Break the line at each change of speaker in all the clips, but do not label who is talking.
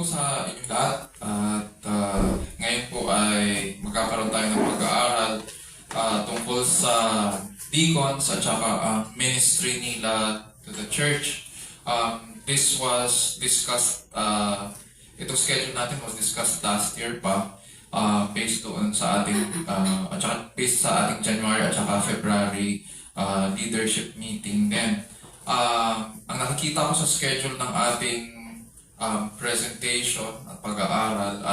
sa inyong lahat at ngayon po ay magkakaroon tayo ng pag-aaral tungkol sa deacons at saka ministry nila to the church. This was discussed, itong schedule natin was discussed last year pa based doon sa ating at saka based sa ating January at saka February leadership meeting din. Ang nakikita ko sa schedule ng ating presentation at pag-aaral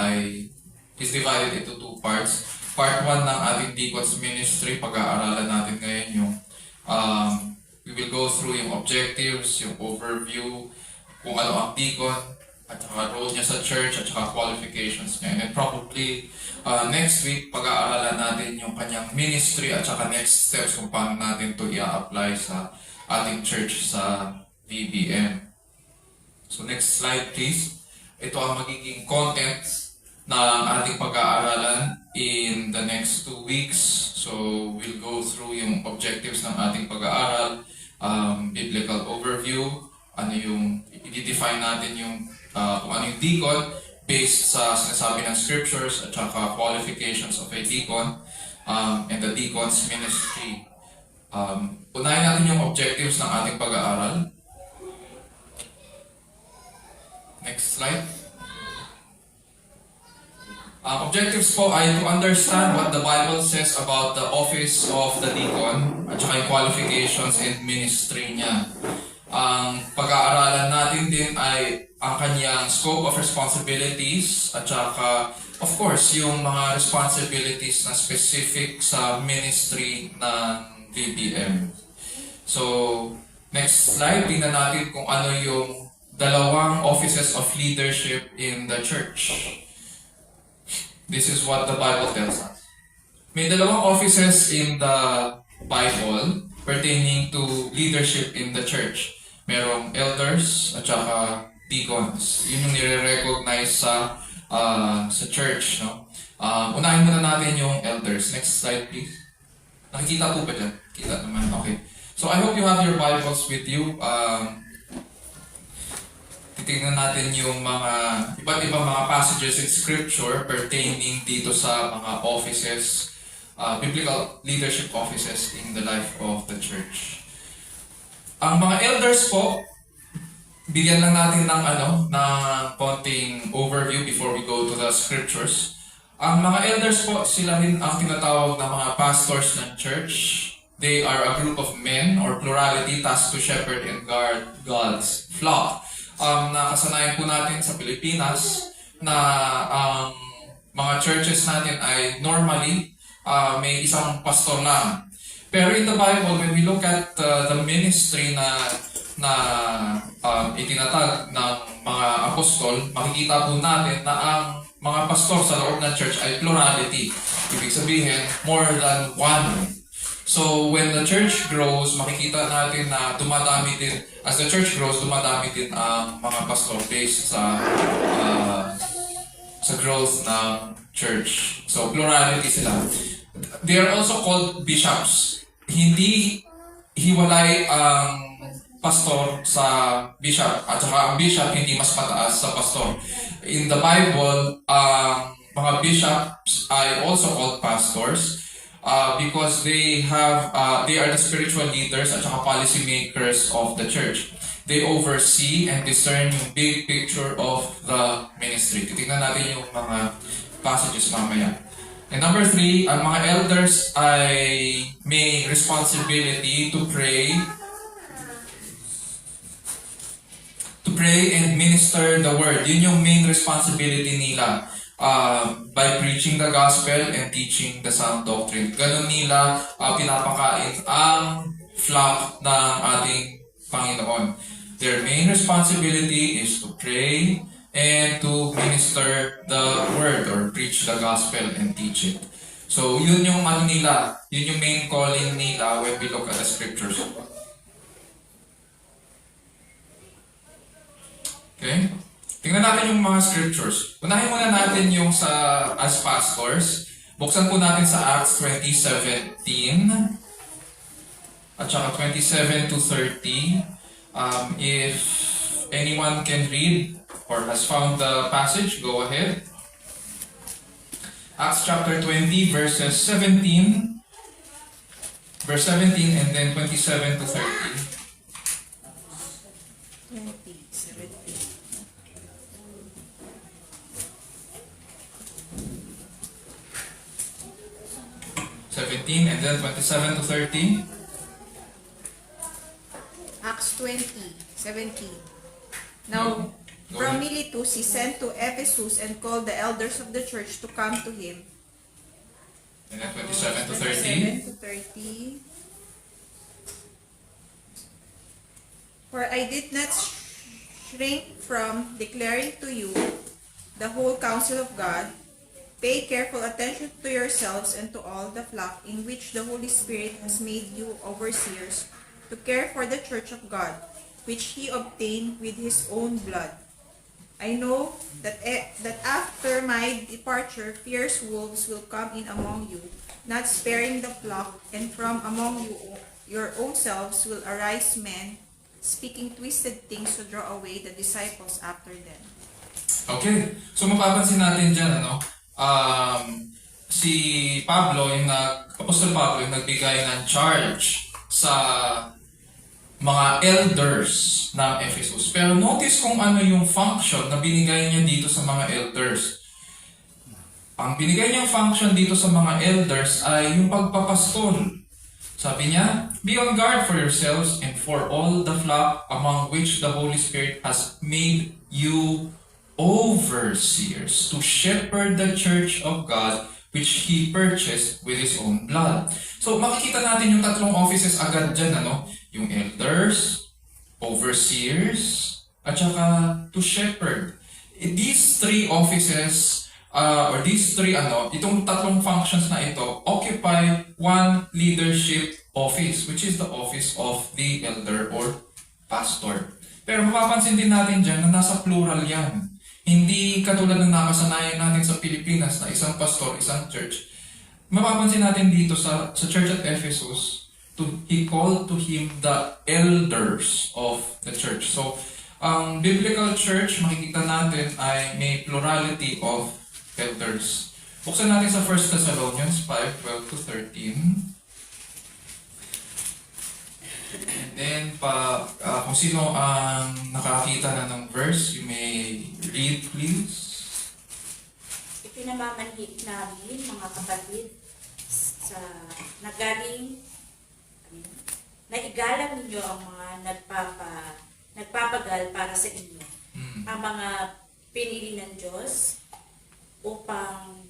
is divided into two parts. Part 1 ng ating deacons ministry, pag-aaralan natin ngayon yung we will go through yung objectives, yung overview, kung ano ang deacon, at saka role niya sa church, at saka qualifications niya. And then probably next week, pag-aaralan natin yung kanyang ministry at saka next steps kung paano natin ito i-apply sa ating church sa VBM. So next slide please. Ito ang magiging contents ng ating pag-aaralan in the next 2 weeks. So we'll go through yung objectives ng ating pag-aaral, biblical overview, ano yung i-define natin yung kung ano yung deacon based sa sinasabi ng scriptures at saka qualifications of a deacon and the deacon's ministry. Unahin natin yung objectives ng ating pag-aaral. Next slide. Objectives po ay to understand what the Bible says about the office of the deacon at saka yung qualifications and ministry niya. Ang pag-aaralan natin din ay ang kanyang scope of responsibilities at saka of course yung mga responsibilities na specific sa ministry ng VBM. So, next slide, tingnan natin kung ano yung dalawang offices of leadership in the church. This is what the Bible tells us. May dalawang offices in the Bible pertaining to leadership in the church. Merong elders at saka deacons. Yun yung nire-recognize sa church. No? Unahin muna natin yung elders. Next slide please. Nakikita po ba dyan? Kita naman. Okay. So I hope you have your Bibles with you. Titignan natin yung mga iba't ibang mga passages in Scripture pertaining dito sa mga offices, biblical leadership offices in the life of the church. Ang mga elders po, bigyan lang natin ng konting overview before we go to the Scriptures. Ang mga elders po, sila rin ang tinatawag na mga pastors ng church. They are a group of men or plurality tasked to shepherd and guard God's flock. Nakasanayan po natin sa Pilipinas na ang mga churches natin ay normally may isang pastor lang. Pero in the Bible, when we look at the ministry na itinatag ng mga apostol, makikita po natin na ang mga pastor sa loob ng church ay plurality. Ibig sabihin, more than one. So when the church grows, makikita natin na dumadami din, as the church grows, dumadami din ang mga pastor based sa growth ng church. So plurality sila. They are also called bishops. Hindi hiwalay ang pastor sa bishop at saka ang bishop hindi mas mataas sa pastor. In the Bible, mga bishops ay also called pastors. Because they are the spiritual leaders at saka policy makers of the church. They oversee and discern yung big picture of the ministry. Titignan natin yung mga passages mamaya. And number 3, ang mga elders ay may responsibility to pray and minister the word. Yun yung main responsibility nila. By preaching the gospel and teaching the sound doctrine. Ganun nila pinapakain ang flock ng ating Panginoon. Their main responsibility is to pray and to minister the word or preach the gospel and teach it. So yun yung nila, yun yung main calling nila when we look at the scriptures. Okay? Tingnan natin yung mga scriptures. Unahin muna natin yung as pastors. Buksan po natin sa Acts 20:17 at saka 27 to 30. If anyone can read, or has found the passage, go ahead. Acts chapter 20, verses 17, verse 17, and then 27 to 30. 17 and then 27 to 30.
Acts 20:17. Now,
Go
from
ahead.
Miletus he sent to Ephesus and called the elders of the church to come to him.
And then 27 to 30.
27 to 30. For I did not shrink from declaring to you the whole counsel of God. Pay careful attention to yourselves and to all the flock in which the Holy Spirit has made you overseers, to care for the church of God, which he obtained with his own blood. I know that after my departure, fierce wolves will come in among you, not sparing the flock, and from among you your own selves will arise men, speaking twisted things to draw away the disciples after them.
Okay. So mapapansin natin dyan, si Pablo, Apostol Pablo, yung nagbigay ng charge sa mga elders ng Ephesus. Pero notice kung ano yung function na binigay niya dito sa mga elders. Ang binigay niyang function dito sa mga elders ay yung pagpapastol. Sabi niya, be on guard for yourselves and for all the flock among which the Holy Spirit has made you overseers to shepherd the church of God which He purchased with His own blood. So makikita natin yung tatlong offices agad dyan, yung elders, overseers, at saka to shepherd. These three offices, itong tatlong functions na ito, occupy one leadership office, which is the office of the elder or pastor. Pero mapapansin din natin dyan na nasa plural yan. Hindi katulad ng nakasanayan natin sa Pilipinas na isang pastor, isang church. Mapapansin natin dito sa church at Ephesus, he called to him the elders of the church. So, ang biblical church, makikita natin ay may plurality of elders. Buksan natin sa 1 Thessalonians 5:12 to 13. And then, kung sino ang nakakita na ng verse, you may read, please.
Ipinamamanhik namin, mga kapatid, sa nagaling, naigalang ninyo ang mga nagpapagal para sa inyo. Ang mga pinili ng Diyos upang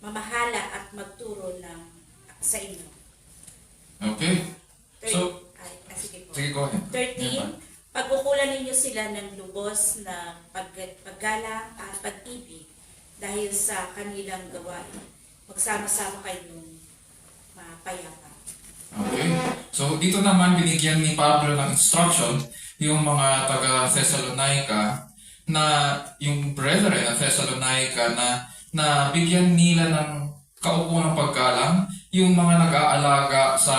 mamahala at magturo sa inyo.
Okay. So,
sige po.
sige, go ahead.
13, pagkukulan ninyo sila ng lubos na paggalang at pag-ibig dahil sa kanilang gawain. Magsama-sama kayong mapayapa.
Okay. So, dito naman binigyan ni Pablo ng instruction yung mga taga-Thessalonica na yung brethren na Thessalonica na bigyan nila ng kaupo ng paggalang yung mga nag-aalaga sa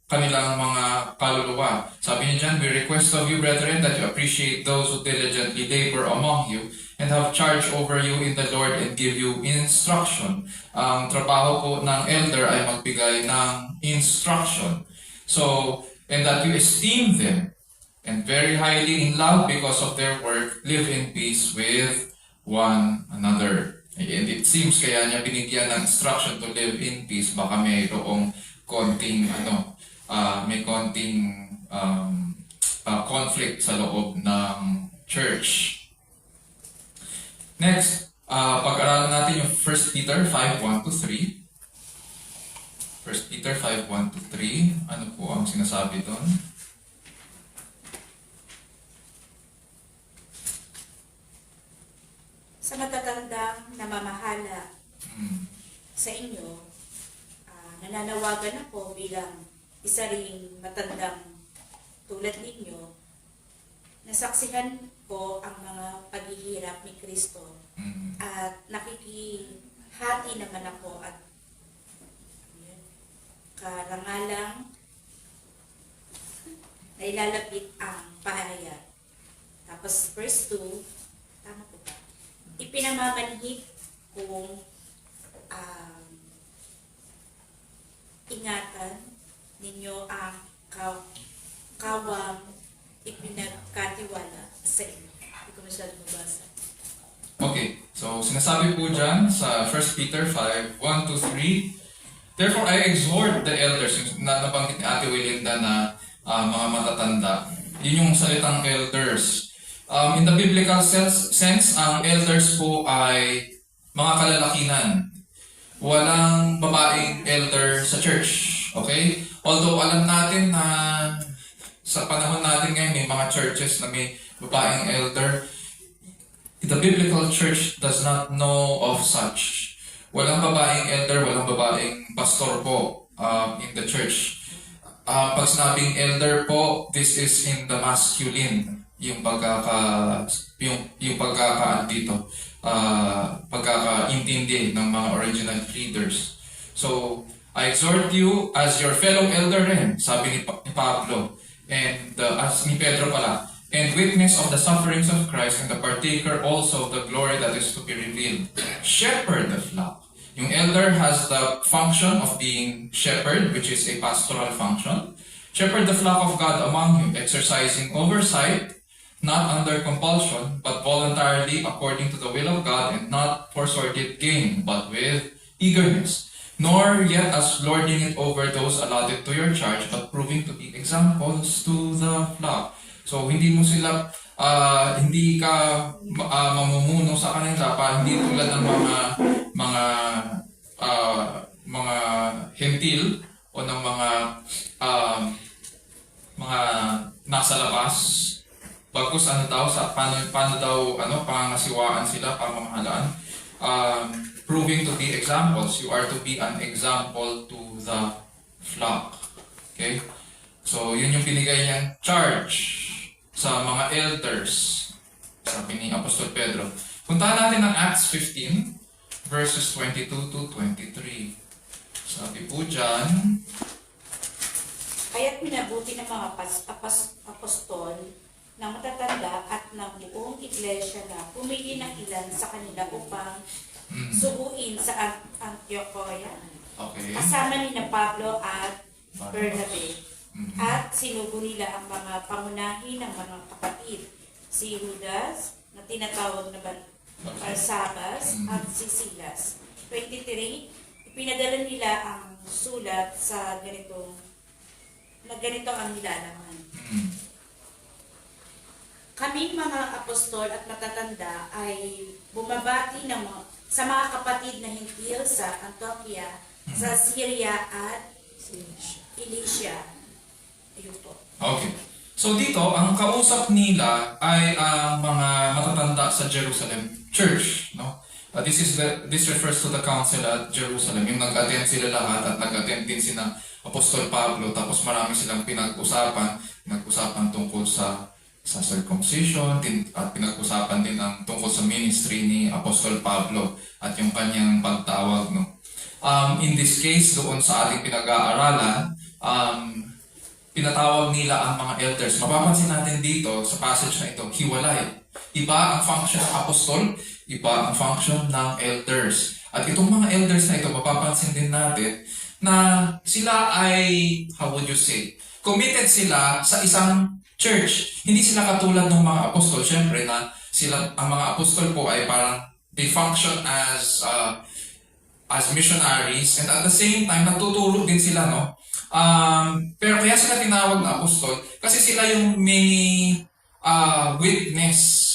kanilang mga kaluluwa. Sabi niya dyan, we request of you, brethren, that you appreciate those who diligently labor among you and have charge over you in the Lord and give you instruction. Ang trabaho po ng elder ay magbigay ng instruction. So, and that you esteem them and very highly in love because of their work, live in peace with one another. And it seems kaya niya binigyan ng instruction to live in peace, baka mayroong konting conflict sa loob ng church. Next, pag-aralan natin yung 1 Peter 5:1 to 3. 1 Peter 5:1 to 3. Ano po ang sinasabi doon?
Sa matatandang namamahala sa inyo, nananawagan ako bilang isa ring matandang tulad ninyo, nasaksihan ko ang mga paghihirap ni Kristo at nakikihati naman ako at karangalang na ilalapit ang pahayag. Tapos verse 2, tama po ba? Ipinamamanhik kung ingatan ninyo ang kawang ipinagkatiwala sa inyo. Hindi ko masyado mabasa.
Okay, so sinasabi po dyan sa 1 Peter 5, 1 to 3, therefore I exhort the elders, yung nabanggit ni Ate Wilinda na mga matatanda. Yun yung salitang elders. In the biblical sense, ang elders po ay mga kalalakinan. Walang babaeng elder sa church. Okay? Although alam natin na sa panahon natin ngayon may mga churches na may babaeng elder, the biblical church does not know of such. Walang babaeng elder, walang babaeng pastor po in the church. Pag sinabing elder po, this is in the masculine, yung pagkakaintindi ng mga original leaders. So, I exhort you as your fellow elder rin, sabi ni Pablo, and as ni Pedro pala, and witness of the sufferings of Christ and the partaker also of the glory that is to be revealed. Shepherd the flock. Yung elder has the function of being shepherd, which is a pastoral function. Shepherd the flock of God among you, exercising oversight, not under compulsion, but voluntarily according to the will of God, and not for sordid gain, but with eagerness. Nor yet as lording it over those allotted to your charge, but proving to be examples to the flock. So hindi mo sila, hindi ka mamumuno sa kanila pa, hindi tulad ng mga hentil o ng mga nasa labas. Bagkus paano daw pangangasiwaan sila, pamamahalaan. Proving to be examples. You are to be an example to the flock. Okay? So, yun yung binigay niyang charge sa mga elders. Sabi ni Apostol Pedro. Puntahan natin ang Acts 15, verses 22 to 23. Sabi po dyan,
Kaya't minabuti ng mga apostol na matatanda at ng buong iglesia na pumili ng ilan sa kanila upang subuin sa Antioquia.
okay.
Kasama ni na Pablo at Bernabe. At sinubo nila ang mga pangunahin ng mga kapatid. Si Judas, na tinatawag na Barsabas, at si Silas. 23, ipinadala nila ang sulat sa ganito ang nilalaman. Kaming mga apostol at matatanda ay bumabati sa mga kapatid na hintil sa Antioquia, sa Syria at Cilicia. Ayun po.
Okay. So dito, ang kausap nila ay ang mga matatanda sa Jerusalem Church, no? This refers to the council at Jerusalem. Yung nag-attend sila lahat at nag-attend din si Apostol Pablo, tapos marami silang pinag-usapan tungkol sa circumcision, at pinag-usapan din tungkol sa ministry ni Apostol Pablo at yung kanyang pagtawag, no? In this case, doon sa ating pinag-aaralan, pinatawag nila ang mga elders. Mapapansin natin dito sa passage na ito, hiwalay. Iba ang function ng apostol, iba ang function ng elders. At itong mga elders na ito, mapapansin din natin na sila ay, how would you say, committed sila sa isang church. Hindi sila katulad ng mga apostol. Siyempre na ang mga apostol po ay parang they function as missionaries, and at the same time, nagtuturo din sila, no? Pero kaya sila tinawag na apostol kasi sila yung may witness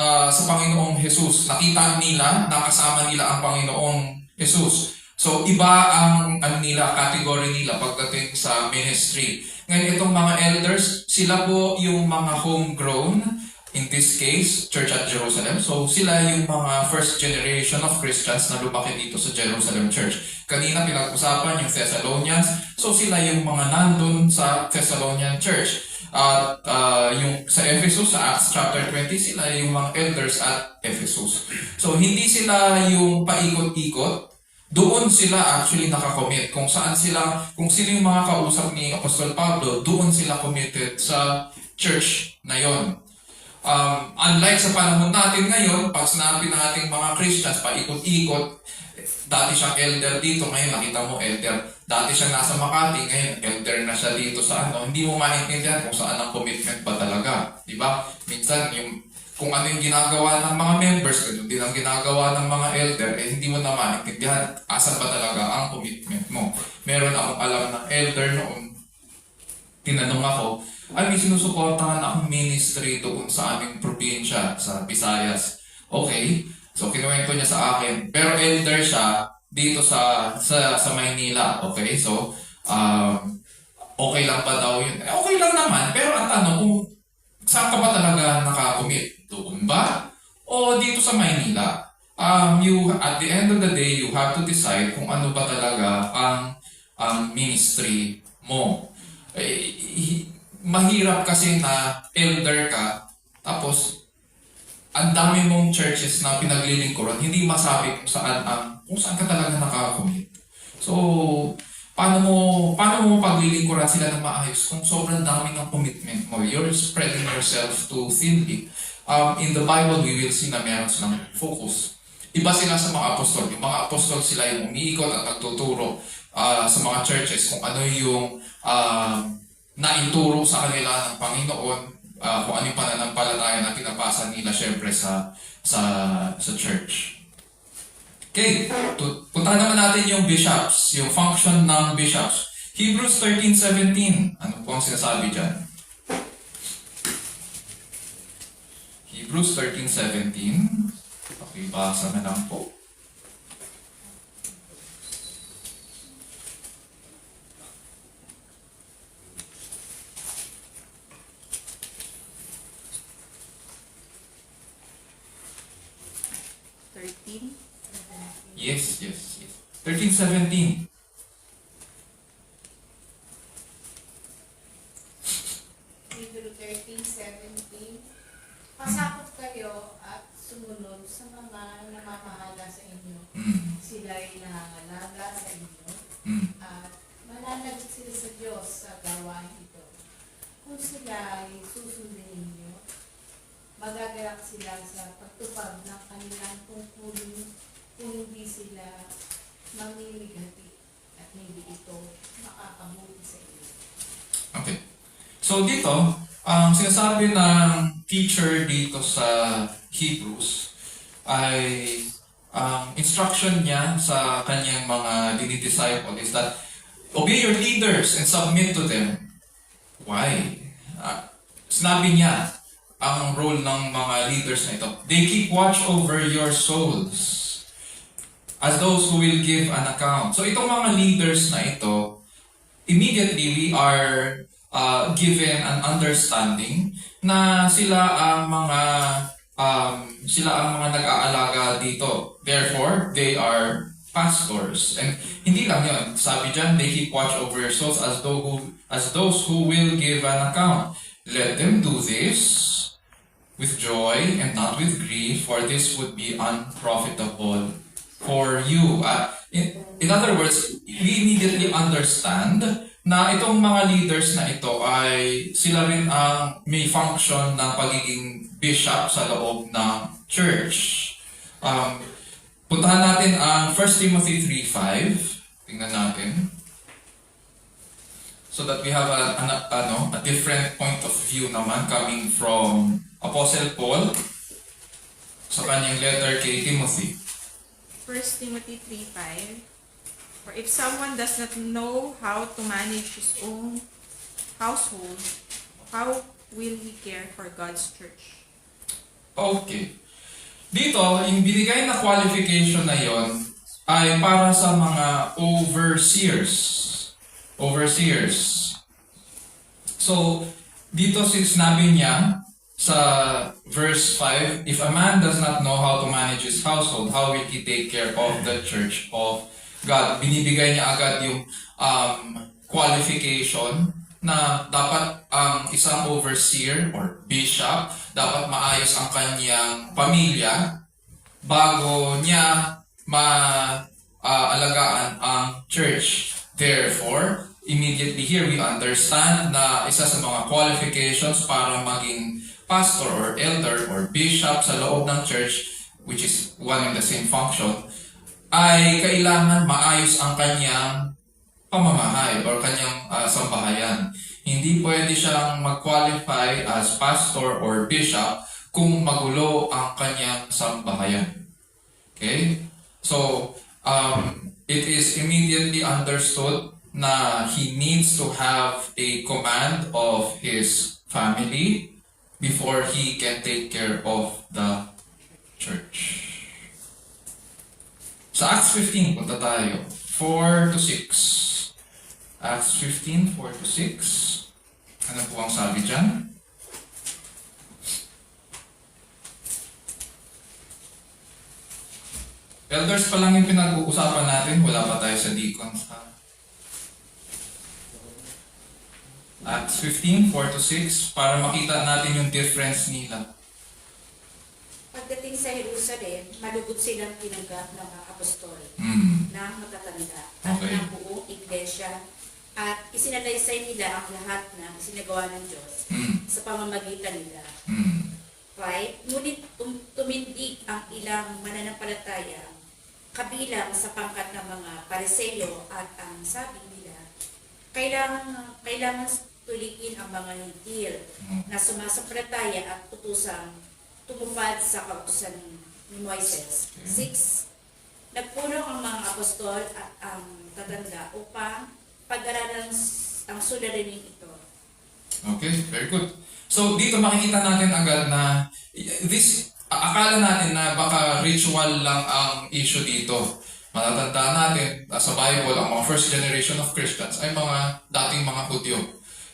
sa Panginoong Jesus. Nakita nila, nakasama nila ang Panginoong Jesus. So, iba ang category nila pagdating sa ministry. Ngayon, itong mga elders, sila po yung mga homegrown, in this case, Church at Jerusalem. So, sila yung mga first generation of Christians na lumaki dito sa Jerusalem Church. Kanina pinag-usapan yung Thessalonians. So, sila yung mga nandun sa Thessalonian Church. At yung sa Ephesus, sa Acts chapter 20, sila yung mga elders at Ephesus. So, hindi sila yung paikot-ikot. Doon sila actually nakakommit. Kung sino yung mga kausap ni Apostol Pablo, doon sila committed sa church na yon. Unlike sa panahon natin ngayon, pag sinabi ng ating mga Christians, paikot-ikot, dati siyang elder dito, ngayon nakita mo elder. Dati siyang nasa Makati, ngayon elder na siya dito sa ano. Hindi mo maintindihan kung saan ang commitment ba talaga. Di ba? Minsan, kung ano yung ginagawa ng mga members, ganun din ang ginagawa ng mga elder, hindi mo na maintindihan asan ba talaga ang commitment mo. Meron akong alam ng elder noon, tinanong ako, may sinusuportahan akong ministry doon sa aming probinsya, sa Visayas. Okay, so kinuwento niya sa akin. Pero elder siya dito sa Maynila. Okay, so okay lang ba daw yun? Okay lang naman, pero ang tanong kung saan ka ba talaga nakakommit? Doon ba? O dito sa Maynila? At the end of the day, you have to decide kung ano ba talaga ang ministry mo. Mahirap kasi na elder ka, tapos ang dami mong churches na pinaglilingkuran, hindi masabi kung saan ka talaga nakakommit. So, paano mo paglilingkuran sila ng maayos kung sobrang dami ng commitment mo? You're spreading yourself too thinly. In the Bible, we will see na meron silang focus. Iba sila sa mga apostol. Yung mga apostol sila yung umiikot at nagtuturo sa mga churches kung ano yung naituro sa kanila ng Panginoon, kung ano yung pananampalataya na pinapasa nila syempre sa church. Okay, puntahan naman natin yung bishops, yung function ng bishops. Hebrews 13:17. Ano po ang sinasabi dyan? Hebrews 13:17. Pakibasa na lang po. Yes. 13:17.
Hebrew 13:17. Pasakop kayo at sumunod sa mga namamahala sa inyo. Sila ay nangangalaga sa inyo at mananagot sila sa Diyos sa gawain ito. Kung sila ay susundin ninyo, magagalak sila sa pagtupad ng kanilang tungkulin kung hindi sila mamimigati at hindi ito makakabuti sa inyo.
Okay. So dito, ang sinasabi ng teacher dito sa Hebrews ay instruction niya sa kanyang mga dinidisciple is that obey your leaders and submit to them. Why? Sinabi niya ang role ng mga leaders na ito. They keep watch over your souls as those who will give an account. So itong mga leaders na ito, immediately we are given an understanding na sila ang mga nag-aalaga dito. Therefore, they are pastors. And hindi lang yun. Sabi dyan, they keep watch over your souls as those who will give an account. Let them do this with joy and not with grief, for this would be unprofitable for you. In other words, we immediately understand na itong mga leaders na ito ay sila rin ang may function ng pagiging bishop sa loob ng church. Puntahan natin ang 1 Timothy 3:5. Tingnan natin. So that we have a different point of view naman coming from Apostle Paul sa kanyang letter kay Timothy.
1 Timothy 3:5. For if someone does not know how to manage his own household, how will he care for God's church?
Okay. Dito, yung binigay na qualification na yon ay para sa mga overseers. Overseers. So, dito sinabi niya sa verse 5, if a man does not know how to manage his household, how will he take care of the church of God? Binibigay niya agad yung qualification na dapat ang isang overseer or bishop, dapat maayos ang kanyang pamilya bago niya maalagaan ang church. Therefore, immediately here we understand na isa sa mga qualifications para maging pastor or elder or bishop sa loob ng church, which is one and the same function, ay kailangan maayos ang kanyang pamamahay or kanyang sambahayan. Hindi pwede siyang mag-qualify as pastor or bishop kung magulo ang kanyang sambahayan. Okay? So, it is immediately understood na he needs to have a command of his family before he can take care of the church. Sa Acts 15, punta tayo. 4 to 6. Acts 15, 4 to 6. Ano po ang sabi dyan? Elders pa lang yung pinag-uusapan natin. Wala pa tayo sa deacons. Acts 15, 4 to 6, para makita natin yung difference nila.
Pagdating sa Jerusalem, malugod silang tinanggap ng mga apostol na matatanda at
Okay.
ng buong iglesia at isinalaysay nila ang lahat ng isinagawa ng Diyos sa pamamagitan nila. 5. Ngunit tumindig ang ilang mananampalataya kabilang sa pangkat ng mga Pariseo at ang sabi nila, kailangan tulikin ang mga hintil na sumasampalataya at utusang tumupad sa kautusan ni Moises. 6. Nagpulong ang mga apostol at ang tatanda upang pag-aralan ang suliranin ito.
Okay, very good. So, dito makikita natin agad na akala natin na baka ritual lang ang issue dito. Matatandaan natin, sa Bible, ang mga first generation of Christians ay mga dating mga Hudyo.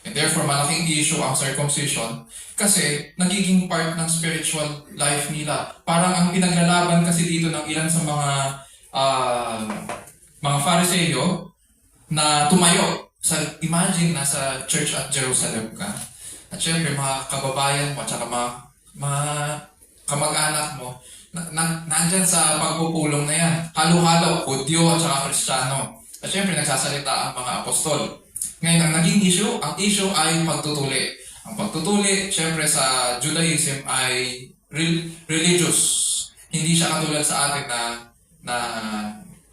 And therefore, malaking issue ang circumcision kasi nagiging part ng spiritual life nila. Parang ang pinaglalaban kasi dito ng ilan sa mga Fariseo na tumayo. Imagine, nasa church at Jerusalem ka. At syempre, mga kababayan mo at saka mga kamag-anak mo, nandyan sa pagpupulong na yan. Halo-halo, Hudyo at saka Kristiyano. At syempre, nagsasalita ang mga apostol. Ngayon, ang naging ang issue ay pagtutuli. Ang pagtutuli, syempre sa Judaism ay religious. Hindi siya katulad sa atin na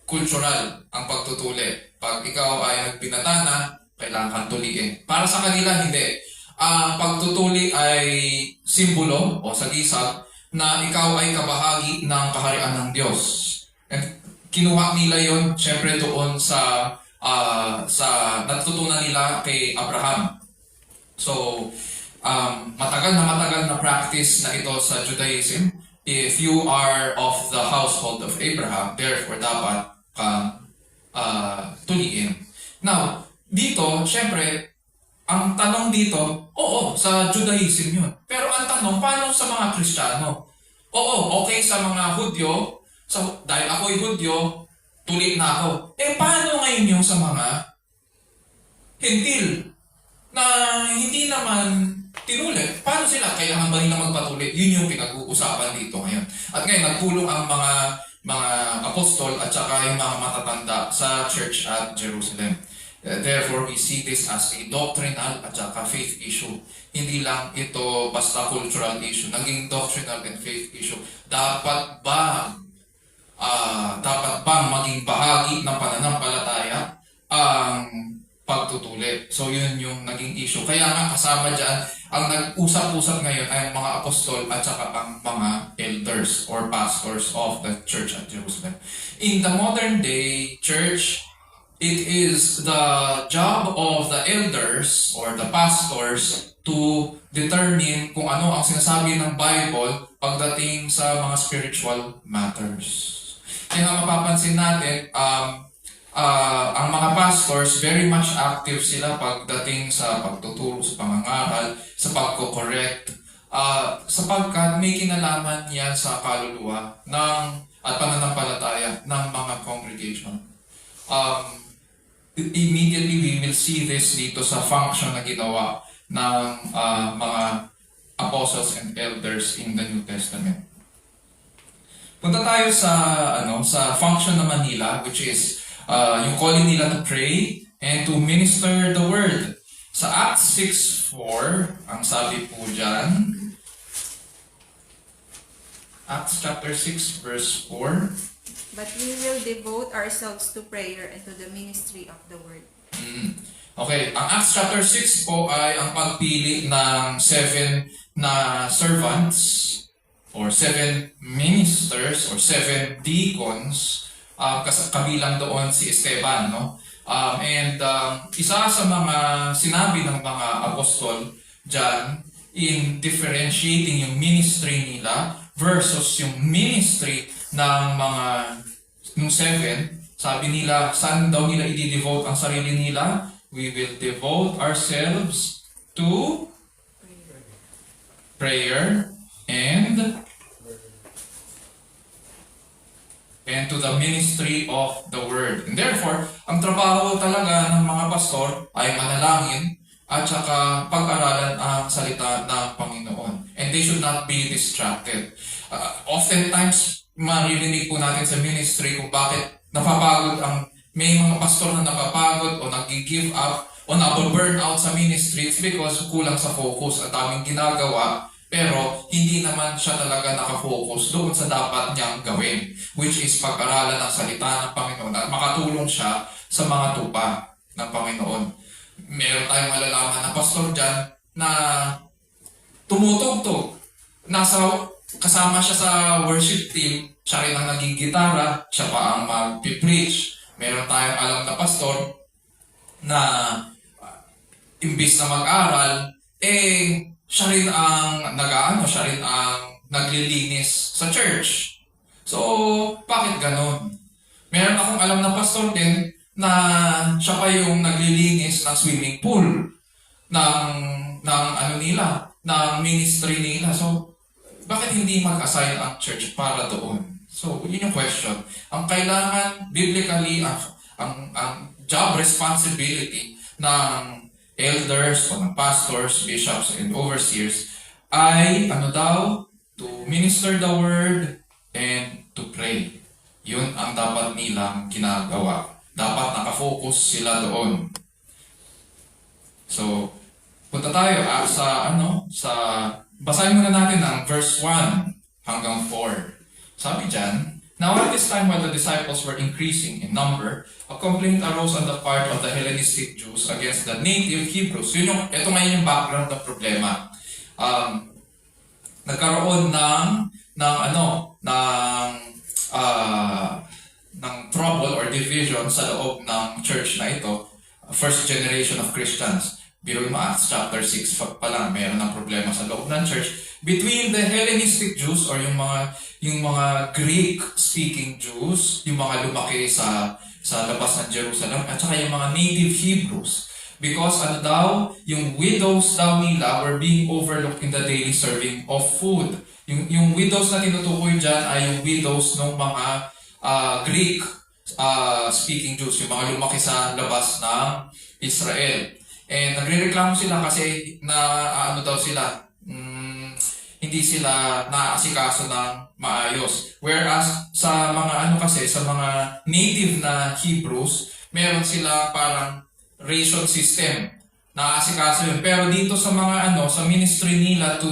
cultural ang pagtutuli. Pag ikaw ay nagbinatana, kailangan kang tuliin. Para sa kanila, hindi. Ang pagtutuli ay simbolo o sagisag na ikaw ay kabahagi ng kaharian ng Diyos. And kinuha nila yon syempre doon sa natutunan nila kay Abraham. So, matagal na practice na ito sa Judaism. If you are of the household of Abraham, therefore dapat ka tuliin. Now, dito, syempre, ang tanong dito, oo, sa Judaism yun. Pero ang tanong, paano sa mga Kristiyano? Oo, okay sa mga Hudyo, dahil ako'y Hudyo, tuli na ako. Paano ngayon yung sa mga Hentil na hindi naman tinuli? Paano sila? Kailangan ba nila magpatuli? Yun yung pinag-uusapan dito ngayon. At ngayon, nagpulong ang mga apostol at saka yung mga matatanda sa church at Jerusalem. Therefore, we see this as a doctrinal at saka faith issue. Hindi lang ito basta cultural issue. Naging doctrinal and faith issue. Dapat bang maging bahagi ng pananampalataya ang pagtutuli? So, yun yung naging issue. Kaya nga kasama dyan, ang nag-usap-usap ngayon ay ang mga apostol at saka ang mga elders or pastors of the church at Jerusalem. In the modern day church, it is the job of the elders or the pastors to determine kung ano ang sinasabi ng Bible pagdating sa mga spiritual matters. Kaya mapapansin natin, ang mga pastors, very much active sila pagdating sa pagtuturo, sa pangangaral, sa pagko-correct, sapagkat may kinalaman yan sa kaluluwa at pananampalataya ng mga congregation. Immediately we will see this dito sa function na ginawa ng mga apostles and elders in the New Testament. Punta tayo sa function naman nila, which is yung calling nila to pray and to minister the word. Sa Acts 6:4, ang sabi po dyan, Acts chapter 6 verse 4.
But we will devote ourselves to prayer and to the ministry of the word.
Okay, ang Acts chapter 6 po ay ang pagpili ng 7 na servants or 7 ministers or 7 deacons, kabilang doon si Esteban, no? Isa sa mga sinabi ng mga apostol dyan in differentiating yung ministry nila versus yung ministry ng mga nung 7, sabi nila, saan daw nila i-devote ang sarili nila? We will devote ourselves to prayer and to the ministry of the word. And therefore, ang trabaho talaga ng mga pastor ay manalangin at saka pag-aralan ang salita ng Panginoon. And they should not be distracted. Oftentimes, maririnig po natin sa ministry kung bakit napapagod may mga pastor na napapagod o nag-give up o na-burn out sa ministry. It's because kulang sa focus at daming ginagawa pero hindi naman siya talaga nakafocus doon sa dapat niyang gawin, which is pag-aralan ng salita ng Panginoon at makatulong siya sa mga tupa ng Panginoon. Meron tayong malalaman na pastor dyan na tumutugtog. Kasama siya sa worship team, siya rin ang nagigitara, siya pa ang mag-preach. Meron tayong alam na pastor na imbis na mag-aral, siya rin ang siya rin ang naglilinis sa church. So, bakit ganon? Meron akong alam na pastor din na siya pa yung naglilinis ng swimming pool ng ministry nila. So, bakit hindi mag-assign ang church para doon? So, yun yung question. Ang kailangan, biblically, ang job responsibility ng elders o ng pastors, bishops, and overseers ay, to minister the word and to pray. Yun ang dapat nilang ginagawa. Dapat nakafocus sila doon. So, punta tayo basahin muna natin ang verse 1 hanggang 4. Sabi dyan, now at this time while the disciples were increasing in number, a complaint arose on the part of the Hellenistic Jews against the native Hebrews. Ito ngayon yung background ng problema. Nagkaroon ng trouble or division sa loob ng church na ito, first generation of Christians. Biruin mo Acts chapter 6 pa lang, mayroon ng problema sa loob ng church between the Hellenistic Jews or yung mga Greek-speaking Jews, yung mga lumaki sa labas ng Jerusalem, at saka yung mga native Hebrews. Because yung widows daw nila were being overlooked in the daily serving of food. Yung widows na tinutukoy dyan ay yung widows ng mga Greek-speaking Jews, yung mga lumaki sa labas ng Israel. And nagrereklamo sila kasi hindi sila naaasikaso ng maayos. Whereas sa mga native na Hebrews, meron sila parang ration system. Naaasikaso yun. Pero dito sa mga sa ministry nila to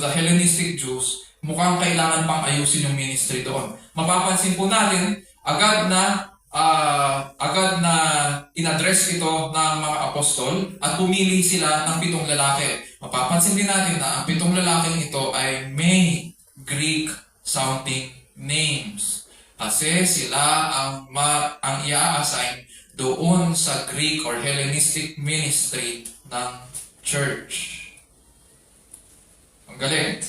the Hellenistic Jews, mukhang kailangan pang ayusin yung ministry doon. Mapapansin po natin agad na in-address ito ng mga apostol at pumili sila ng 7 lalaki. Mapapansin din natin na ang 7 lalaking ito ay may Greek-sounding names. Kasi sila ang i-assign doon sa Greek or Hellenistic ministry ng church. Ang galing.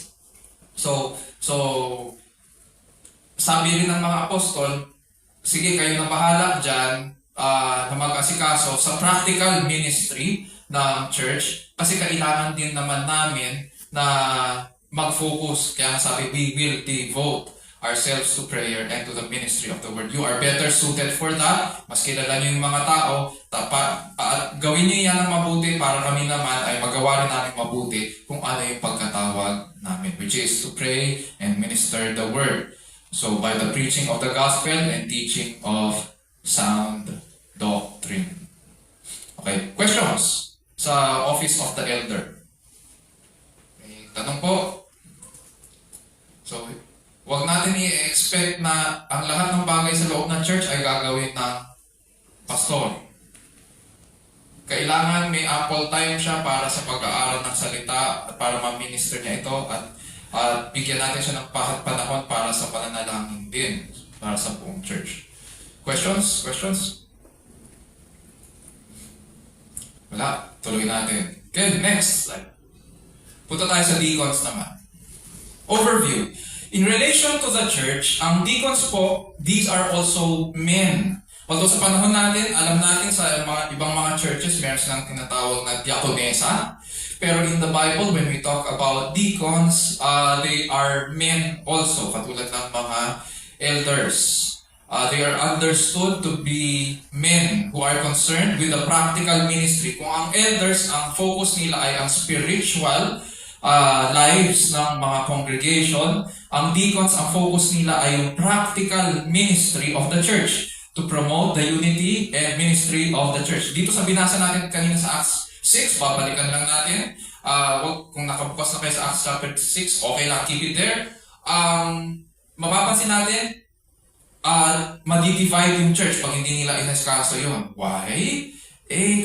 So sabi rin ng mga apostol, sige, kayo na bahala dyan na mag-asikaso sa practical ministry ng church kasi kailangan din naman namin na mag-focus. Kaya sabi, we will devote ourselves to prayer and to the ministry of the word. You are better suited for that. Mas kilala niyo yung mga tao. At gawin niyo yan ng mabuti para kami naman ay magawa rin namin mabuti kung ano yung pagkatawag namin, which is to pray and minister the word. So, by the preaching of the gospel and teaching of sound doctrine. Okay, questions sa office of the elder? May tanong po? expect na ang lahat ng bagay sa loob ng church ay gagawin ng pastor. Kailangan may ample time siya para sa pag-aaral ng salita at para ma-minister niya ito at bigyan natin siya ng panahon para sa pananalangin din para sa buong church. Questions? Questions? Wala. Tuloy natin. Okay, next slide. Punta tayo sa deacons naman. Overview. In relation to the church, ang deacons po, these are also men. Although sa panahon natin, alam natin sa mga ibang mga churches, meron silang tinatawag na diakonesa. Pero in the Bible, when we talk about deacons, they are men also, katulad ng mga elders. They are understood to be men who are concerned with the practical ministry. Kung ang elders, ang focus nila ay ang spiritual lives ng mga congregation, ang deacons, ang focus nila ay yung practical ministry of the church to promote the unity and ministry of the church. Dito sa binasa natin kanina sa Acts 6, babalikan lang natin. Kung nakabukas na kayo sa Acts chapter 6, okay lang, keep it there. Mapapansin natin, madi-divide yung church pag hindi nila inaskaso yun. Why?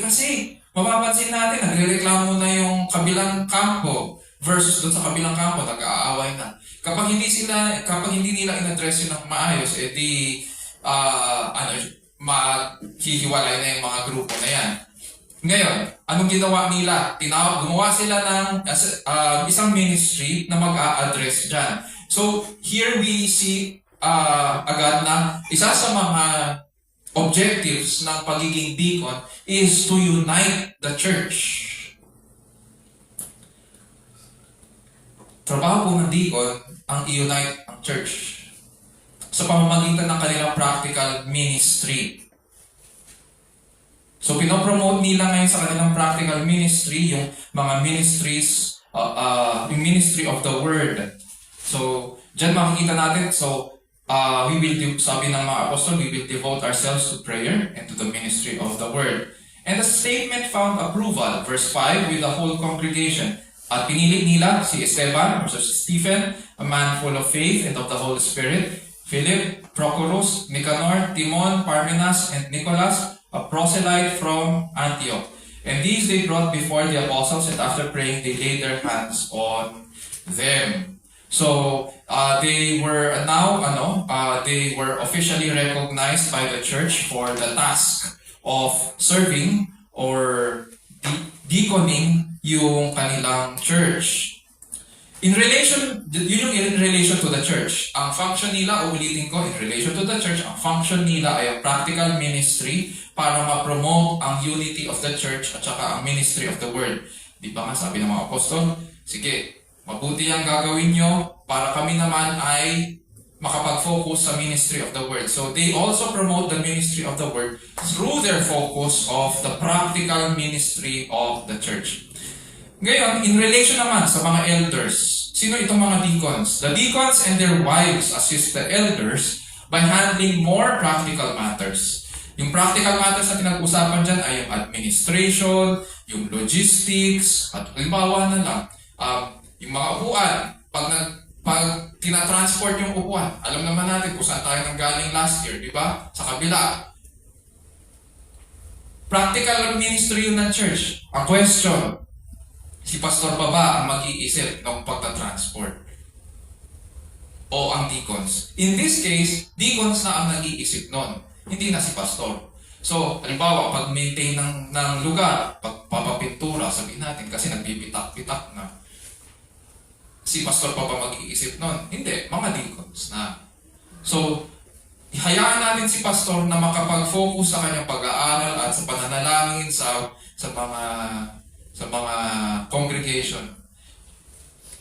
Kasi mapapansin natin, nagre-reklamo na yung kabilang kampo versus doon sa kabilang kampo, nag-aaway na. Kapag hindi nila in-address yun ng maayos, maghihiwalay na yung mga grupo na yan. Ngayon, anong ginawa nila? Gumawa sila ng isang ministry na mag-a-address dyan. So, here we see agad na isa sa mga objectives ng pagiging deacon is to unite the church. Trabaho po ng deacon ang i-unite ang church sa pamamagitan ng kanilang practical ministry. So, pinopromote nila ngayon sa kanilang practical ministry yung mga ministries, yung ministry of the word. So, dyan makikita natin, sabi ng mga apostol, we will devote ourselves to prayer and to the ministry of the word. And the statement found approval, verse 5, with the whole congregation. At pinili nila si Esteban, or si Stephen, a man full of faith and of the Holy Spirit, Philip, Prochorus, Nicanor, Timon, Parmenas, and Nicholas, a proselyte from Antioch. And these they brought before the apostles, and after praying, they laid their hands on them. So, they were officially recognized by the church for the task of serving or deaconing yung kanilang church. In relation to the church. Ang function nila, uulitin ko, in relation to the church, ang function nila ay ang practical ministry para ma-promote ang unity of the church at saka ang ministry of the word. Di ba nga sabi ng mga apostol, sige, mabuti ang gagawin nyo para kami naman ay makapag-focus sa ministry of the word. So they also promote the ministry of the word through their focus of the practical ministry of the church. Ngayon, in relation naman sa mga elders, sino itong mga deacons? The deacons and their wives assist the elders by handling more practical matters. Yung practical matters na pinag-usapan dyan ay yung administration, yung logistics, at halimbawa na lang, yung mga upuan. Pag tinatransport yung upuan, alam naman natin kung saan tayo nanggaling last year, di ba? Sa kabila. Practical ministry yun ng church. A question, si pastor pa ba ang mag-iisip ng pagta-transport? O ang deacons? In this case, deacons na ang nag-iisip nun. Hindi na si pastor. So, halimbawa, pag-maintain ng lugar, pagpapapintura, sabihin natin kasi nagbibitak-bitak na. Si pastor pa ba mag-iisip nun? Hindi, mga deacons na. So, hayaan natin si pastor na makapag-focus sa kanyang pag-aaral at sa pananalangin sa mga congregation.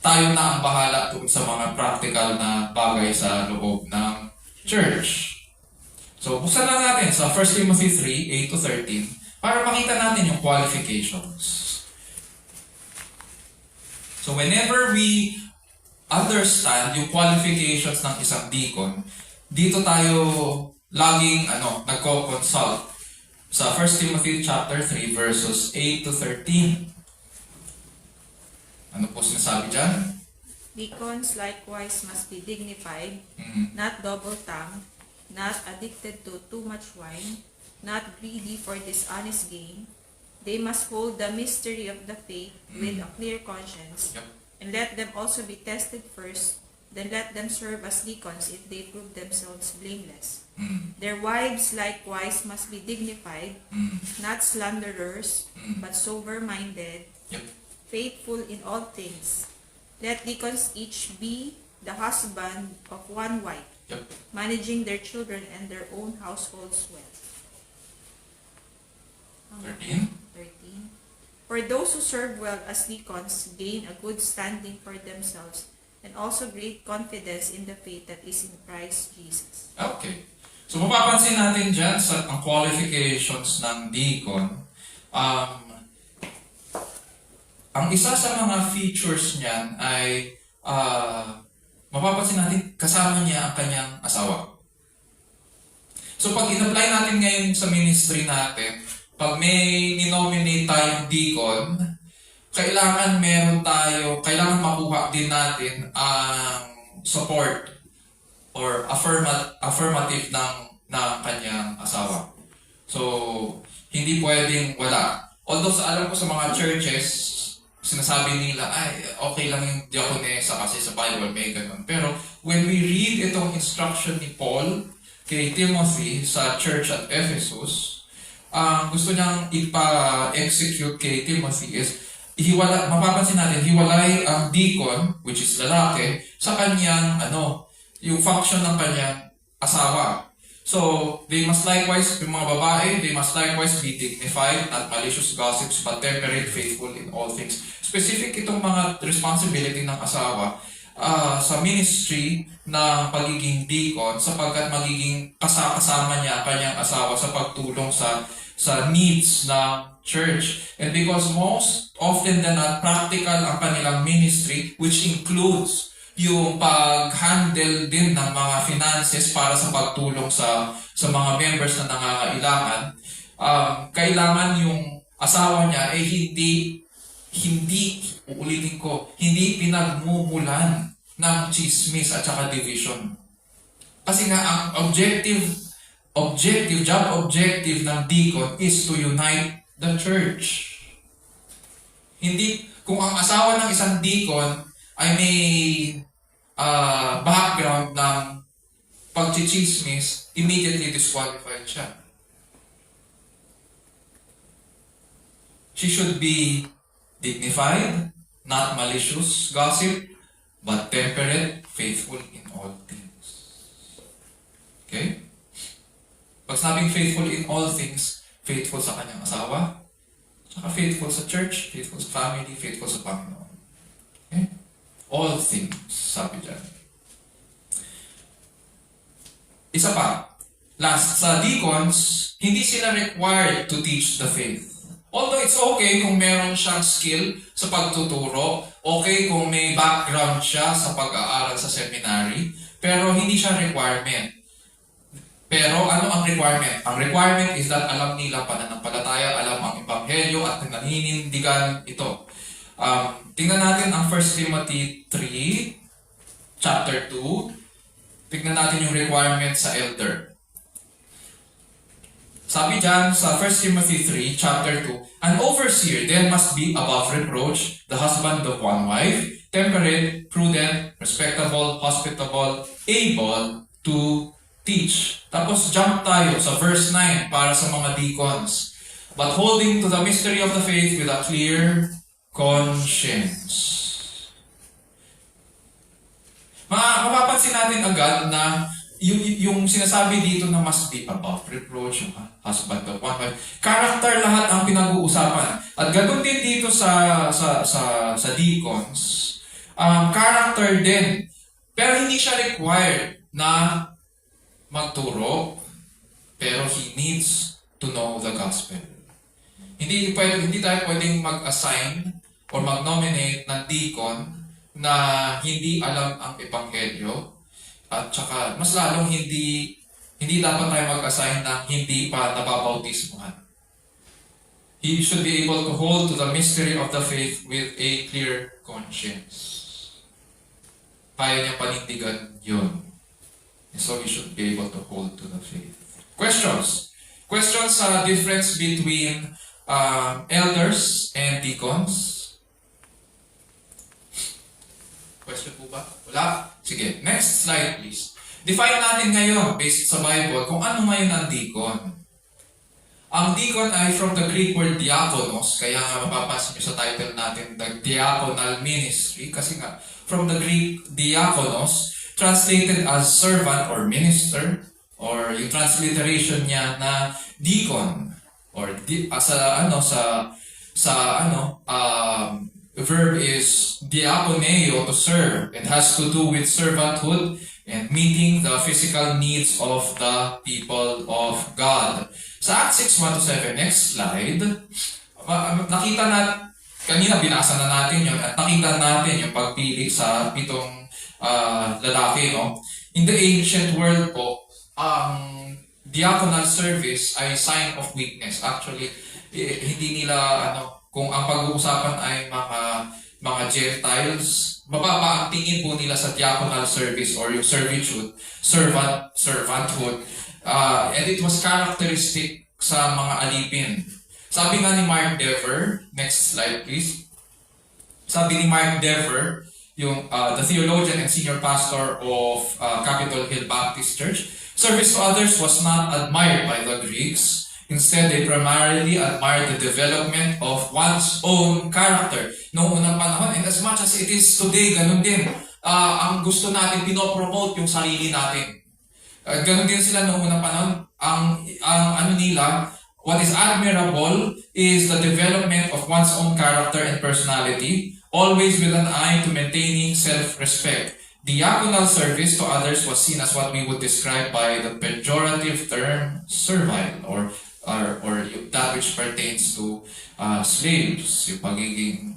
Tayo na ang bahala sa mga practical na bagay sa loob ng church. So, buksan na natin sa 1 Timothy 3, 8-13 para makita natin yung qualifications. So, whenever we understand yung qualifications ng isang deacon, dito tayo laging nagko-consult sa 1 Timothy chapter 3 verses 8-13. Ano po sinasabi dyan?
Deacons likewise must be dignified, not double-tongued, not addicted to too much wine, not greedy for dishonest gain. They must hold the mystery of the faith with a clear conscience,
Yep.
and let them also be tested first, then let them serve as deacons if they prove themselves blameless. Their wives likewise must be dignified, not slanderers, but sober-minded,
Yep.
faithful in all things. Let deacons each be the husband of one wife,
Yep.
managing their children and their own households well.
13.
13. For those who serve well as deacons gain a good standing for themselves and also great confidence in the faith that is in Christ Jesus.
Okay. So mapapansin natin dyan sa ang qualifications ng deacon, ang isa sa mga features niyan ay mapapansin natin kasama niya ang kanyang asawa. So pag in-apply natin ngayon sa ministry natin, pag may ninominate tayong deacon, kailangan kailangan makuha din natin ang support or affirmative ng kanyang asawa. So, hindi pwedeng wala. Although alam ko sa mga churches, sinasabi nila, ay, okay lang yung diakonesa kasi sa Bible may ganun. Pero, when we read itong instruction ni Paul kay Timothy sa church at Ephesus, gusto niyang ipa-execute kay Timothy is, mapapansin natin, hiwalay ang deacon, which is lalaki, sa kanyang, yung function ng kanyang asawa. So, they must likewise, yung mga babae, they must likewise be dignified, not malicious gossips, but temperate, faithful in all things. Specific itong mga responsibility ng asawa sa ministry ng pagiging deacon sapagkat magiging kasama niya ang kanyang asawa sa pagtulong sa needs ng church. And because most often than not, practical ang kanilang ministry, which includes yung pag-handle din ng mga finances para sa pagtulong sa mga members na nangangailangan, kailangan yung asawa niya ay uulitin ko, hindi pinagmumulan ng chismis at saka division. Kasi nga, ang job objective ng deacon is to unite the church. Hindi, kung ang asawa ng isang deacon ay may background ng pagchichismis, immediately disqualified siya. She should be dignified, not malicious gossip, but temperate, faithful in all things. Okay? Pag sabing faithful in all things, faithful sa kanyang asawa, saka faithful sa church, faithful sa family, faithful sa Panginoon. Okay? All things, sabi dyan. Isa pa, last, sa deacons, hindi sila required to teach the faith. Although it's okay kung meron siyang skill sa pagtuturo, okay kung may background siya sa pag-aaral sa seminary, pero hindi siya requirement. Pero ano ang requirement? Ang requirement is that alam nila pananampalataya, alam ang ebanghelyo at naninindigan ito. Tingnan natin ang 1 Timothy 3, chapter 2. Tingnan natin yung requirement sa elder. Sabi dyan sa 1 Timothy 3, chapter 2, an overseer then must be above reproach, the husband of one wife, temperate, prudent, respectable, hospitable, able to teach. Tapos jump tayo sa verse 9 para sa mga deacons. But holding to the mystery of the faith with a clear conscience. Mapapansin natin agad na yung sinasabi dito na must be above reproach, yung husband of one wife, character lahat ang pinag-uusapan. At ganoon din dito sa deacons, character din. Pero hindi siya required na magturo, pero he needs to know the gospel. Hindi tayo pwedeng mag-assign or mag-nominate ng deacon na hindi alam ang ebanghelyo. At saka, mas lalong hindi dapat tayo mag-assign na hindi pa nababautismuhan. He should be able to hold to the mystery of the faith with a clear conscience. kaya niya panindigan yun. So we should be able to hold to the faith. Questions? Questions sa difference between elders and deacons? Question po ba? Wala? Sige, next slide please. Define natin ngayon, based sa Bible, kung ano ngayon ang deacon. Ang deacon ay from the Greek word diakonos, kaya nga mapapansin nyo sa title natin, the diaconal ministry, kasi nga, from the Greek diakonos, translated as servant or minister, or yung transliteration niya na deacon, or verb is diakoneo, to serve. It has to do with servanthood and meeting the physical needs of the people of God. Sa Acts 6:1-7, next slide, nakita na, kanina binasa na natin yun, at nakita natin yung pagpili sa pitong lalaki. No? In the ancient world po, ang diaconal service ay sign of weakness. Actually, hindi nila, kung ang pag-uusapan ay mga Gentiles, mababa ang tingin po nila sa diaconal service or yung servitude, servanthood. And it was characteristic sa mga alipin. Sabi nga ni Mark Dever, next slide please. Sabi ni Mark Dever, yung the theologian and senior pastor of Capitol Hill Baptist Church, service to others was not admired by the Greeks. Instead, they primarily admired the development of one's own character. Noong unang panahon, and as much as it is today, ganun din. Ang gusto natin, pinopromote yung sarili natin. Ganun din sila noong unang panahon. Ang nila, what is admirable is the development of one's own character and personality, always with an eye to maintaining self-respect. Diaconal service to others was seen as what we would describe by the pejorative term servile, or that which pertains to slaves, yung pagiging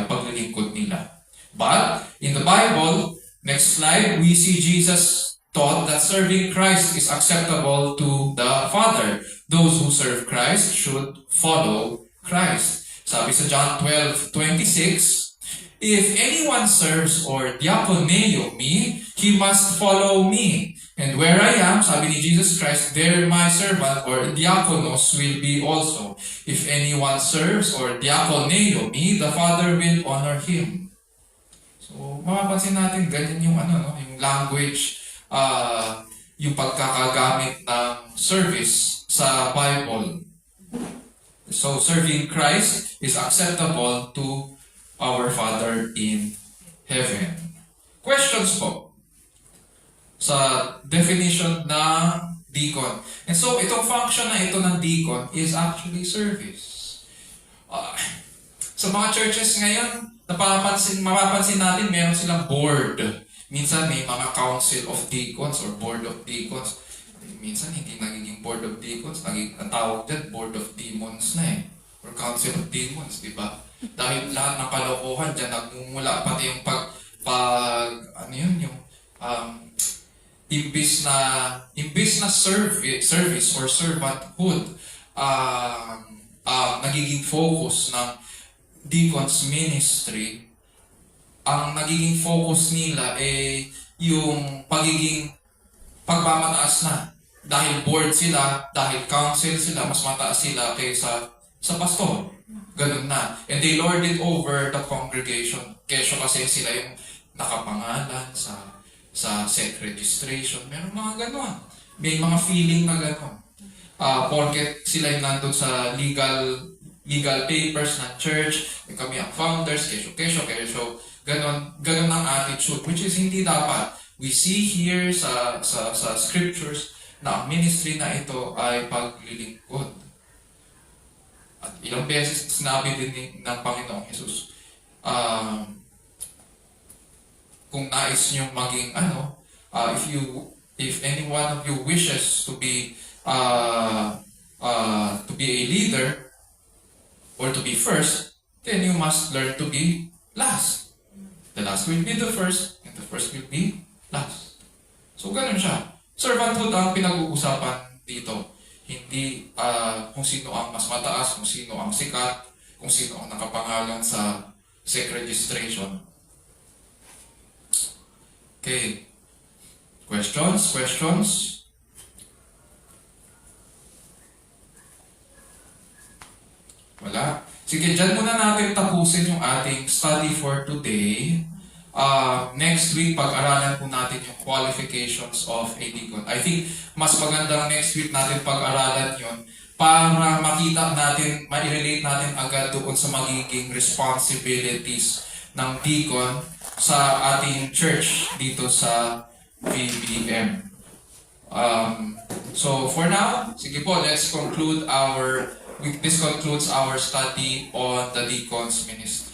paglilingkod nila. But in the Bible, next slide, we see Jesus taught that serving Christ is acceptable to the Father. Those who serve Christ should follow Christ. Sabi sa John 12:26, if anyone serves or diakoneo me, he must follow me. And where I am, sabi ni Jesus Christ, there my servant or diakonos will be also. If anyone serves or diakoneo me, the Father will honor him. So, mapapansin natin, ganyan yung yung language, yung pagkakagamit ng service sa Bible. So, serving Christ is acceptable to our Father in heaven. Questions po sa definition ng deacon. And so, itong function na ito ng deacon is actually service. Sa mga churches ngayon, mapapansin natin, meron silang board. Minsan may mga council of deacons or board of deacons. Minsan hindi nagiging board of deacons, ang tawag dyan, board of demons na or council of demons, di ba? Dahil lahat ng kalokohan dyan nagmumula, pati yung imbis na service or servanthood, nagiging focus ng deacons ministry, ang nagiging focus nila ay yung pagiging pagmamataas na. Dahil board sila, dahil council sila, mas mataas sila kaysa sa pastor. Ganun na. And they lord it over the congregation. Kesyo kasi sila yung nakapangalan sa set registration. Meron mga gano'n. May mga feeling na gano'n. Porket sila yung nandun sa legal papers ng church, kami ang founders, kesyo. Ganon ang attitude, which is hindi dapat. We see here sa scriptures na ang ministry na ito ay paglilingkod. At ilang beses sinabi din ng Panginoong Jesus, kung nais nyo maging if any one of you wishes to be a leader or to be first, then you must learn to be last. The last will be the first, and the first will be last. So, ganun siya. Servanthood ang pinag-uusapan dito. Hindi kung sino ang mas mataas, kung sino ang sikat, kung sino ang nakapangalan sa SEC registration. Okay. Questions? Questions? Wala. Sige, dyan muna natin tapusin yung ating study for today. Next week, pag-aralan po natin yung qualifications of a deacon. I think mas magandang next week natin pag-aralan yon para makita natin, ma-relate natin agad doon sa magiging responsibilities ng deacon sa ating church dito sa VBM. So for now, sige po, this concludes our study on the deacon's ministry.